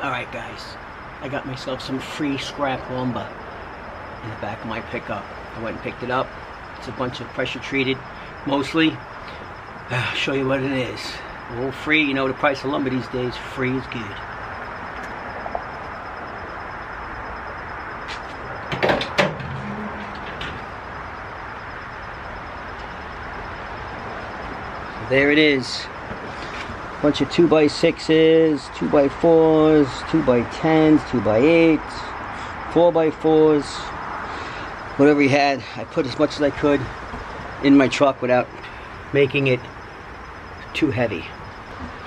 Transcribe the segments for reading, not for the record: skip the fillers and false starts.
Alright guys, I got myself some free scrap lumber in the back of my pickup. I went and picked it up. It's a bunch of pressure treated, mostly. I'll show you what it is. All free, you know the price of lumber these days, free is good. So there it is. Bunch of 2x6s, 2x4s, 2x10s, 2x8s, 4x4s, whatever he had. I put as much as I could in my truck without making it too heavy.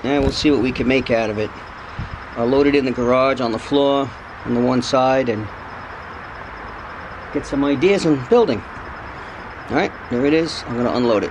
And we'll see what we can make out of it. I'll load it in the garage on the floor on the one side and get some ideas on building. Alright, there it is. I'm going to unload it.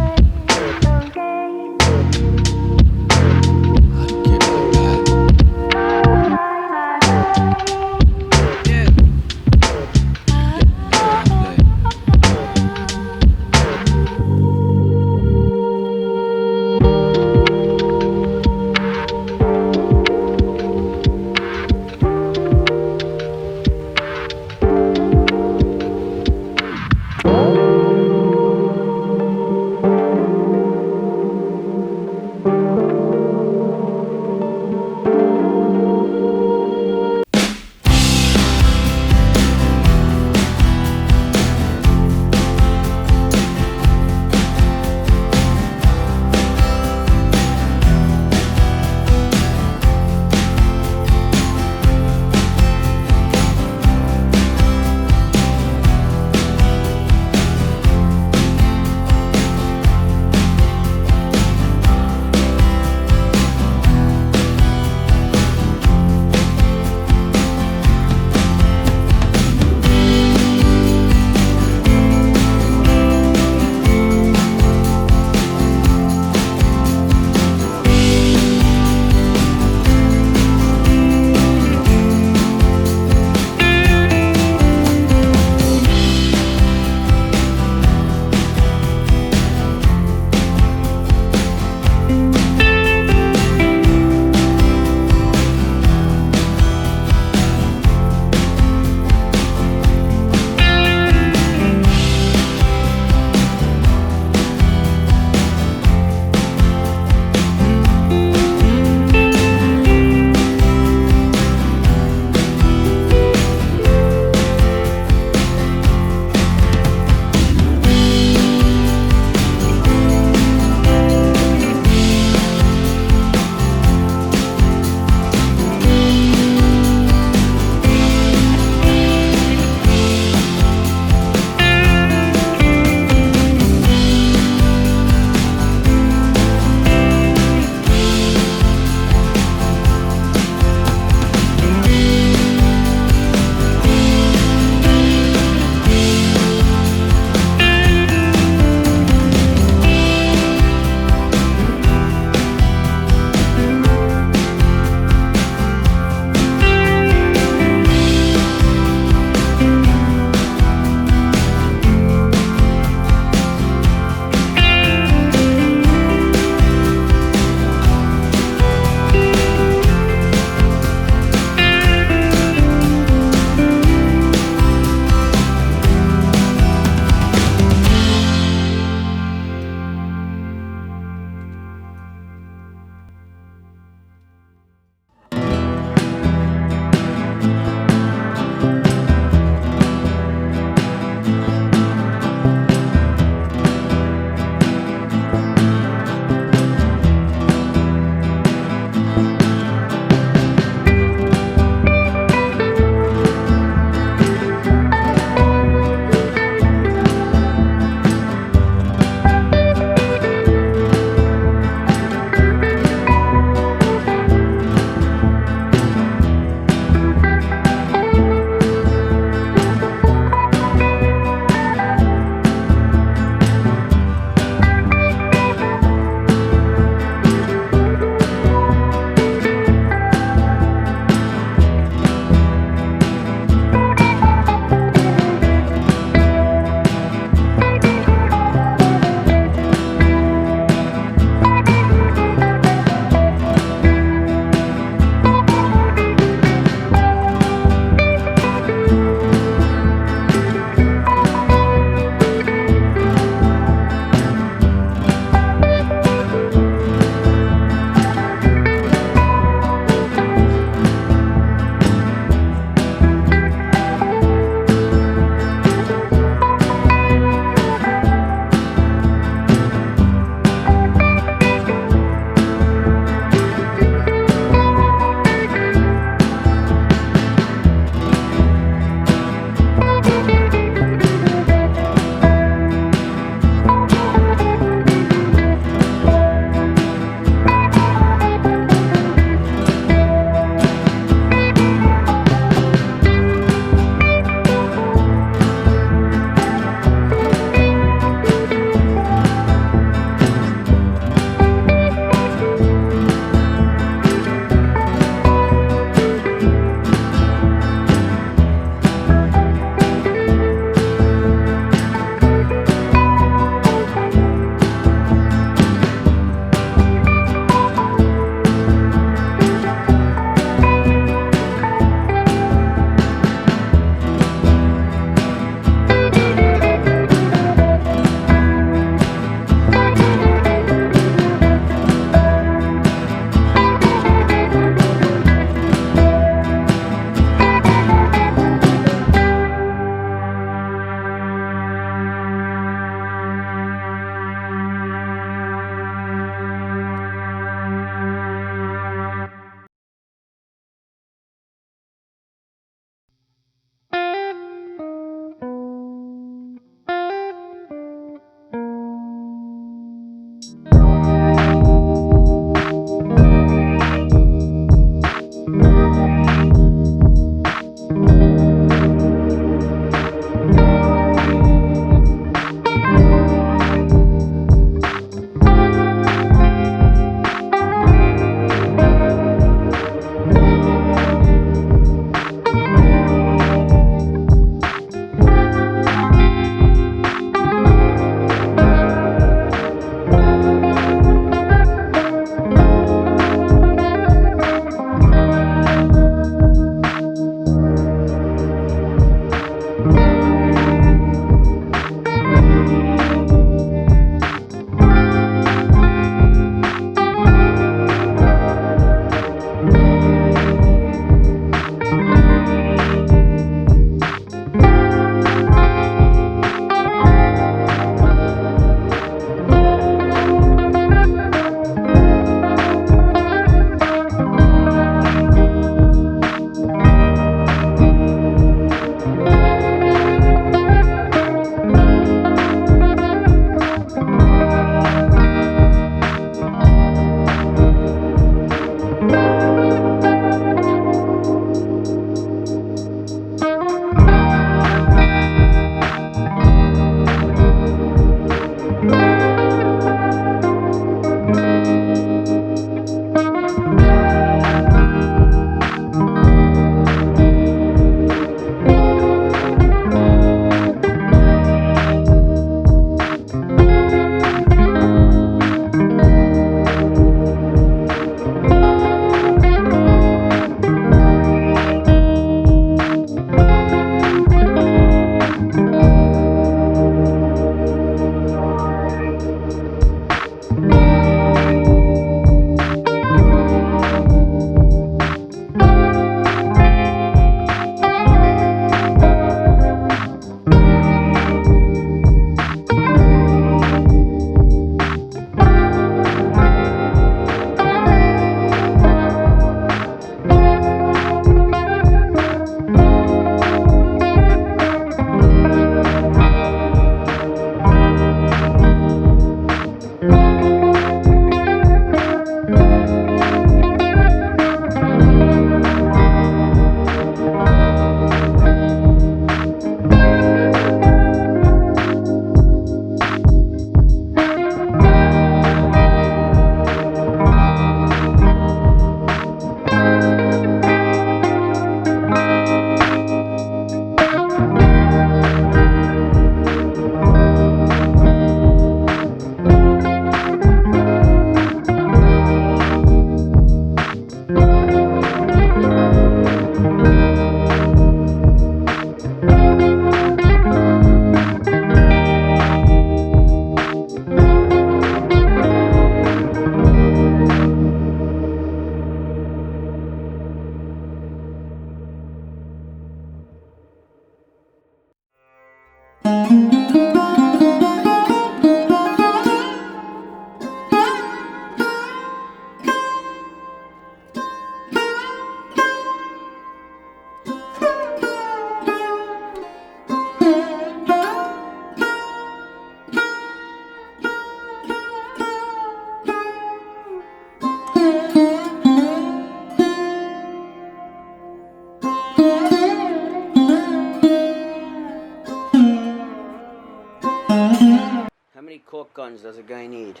guns does a guy need?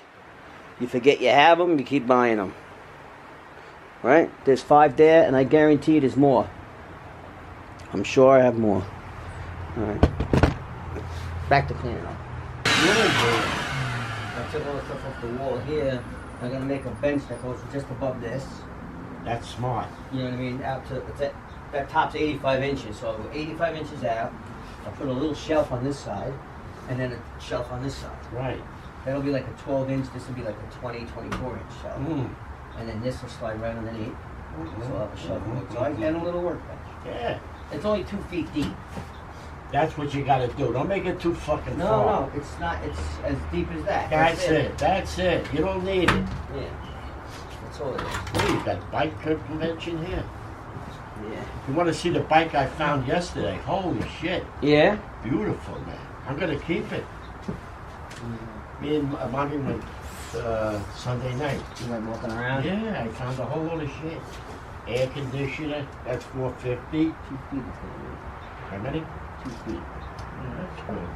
You forget you have them, you keep buying them. Right? There's 5 there, and I guarantee there's more. I'm sure I have more. Alright. Back to cleaning up. I took all the stuff off the wall here. I'm going to make a bench that goes just above this. That's smart. You know what I mean? Out to that top's 85 inches, so I'll go 85 inches out. I'll put a little shelf on this side, and then a shelf on this side. Right. That'll be like a 12 inch, this will be like a 20, 24 inch shelf. And then this will slide right underneath. So I'll have a shelf and a little workbench. Yeah. It's only 2 feet deep. That's what you gotta do. Don't make it too fucking No, far. no, it's not, it's as deep as that. That's it. That's it. You don't need it. Yeah. That's all it is. Oh, you got bike convention here. Yeah. You want to see the bike I found yesterday? Holy shit. Yeah? Beautiful, man. I'm gonna keep it. Me and Mommy went Sunday night. You like walking around? Yeah, I found a whole load of shit. Air conditioner, that's $450. 2 feet is gonna How many? be. 2 feet. Yeah, that's good.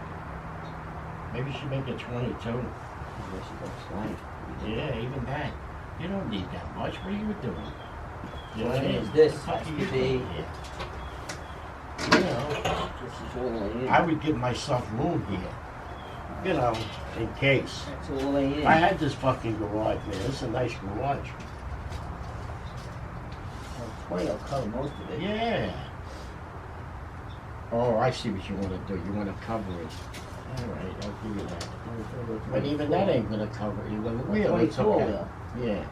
Maybe she make it 22. There she goes, slide. Yeah, even that. You don't need that much. What are you doing? You know what I mean? This The fuck has are to you be, doing here? You know, this is all I need. I would give myself room here. You know, in case. That's all I need. I had this fucking garage, man. This is a nice garage. 20 will cover most of it. Yeah. Oh, I see what you want to do. You want to cover it. All right, I'll give you that. But even that ain't going to cover it. You're going to wheel. It's 24 okay. will. Yeah.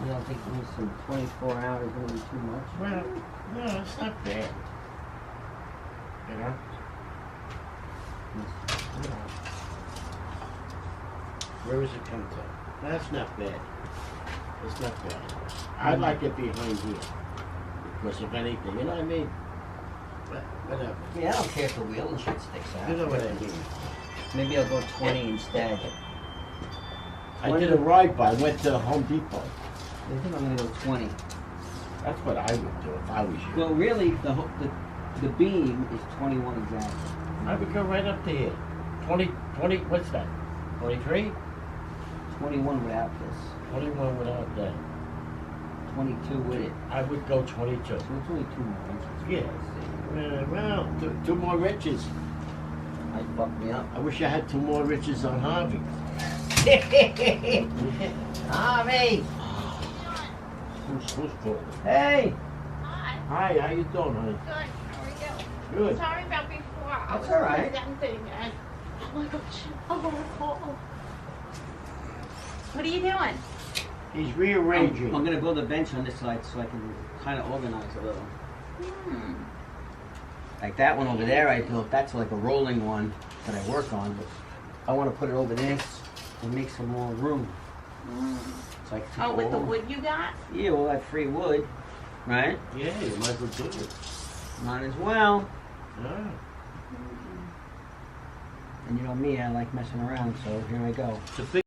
You don't think some 24 hours is going to be too much? Well, no, it's not bad. You know? Where does it come to? That's not bad. It's not bad. I'd like it behind here. Because if anything, you know what I mean? But whatever. Yeah, I don't care if the wheel and shit sticks out. You know what I mean? Maybe I'll go 20 instead. I did a ride by. I went to Home Depot. I think I'm going to go 20. That's what I would do if I was you. Well, really, the beam is 21 exactly. I would go right up to here. 20, what's that? 23? 21 without this. 21 without that. 22 with it. I would go 22. So it's only 2 more inches. Yeah. Well, two more riches. I fucked me up. I wish I had 2 more riches on Harvey. Harvey! Who's cool? Hey! Hi. Hi, how you doing, honey? Good. How are you? Good. Sorry about before. I That's was all right. presenting and oh my gosh. Oh. What are you doing? He's rearranging. I'm gonna build a bench on this side so I can kind of organize a little. Like that one over there I built, that's like a rolling one that I work on, but I want to put it over this and make some more room. So I can Oh, with the wood you got? Yeah, well, that free wood, right? Yeah, you might as well do it. Might as well. Yeah. And you know me, I like messing around, so here I go. It's a big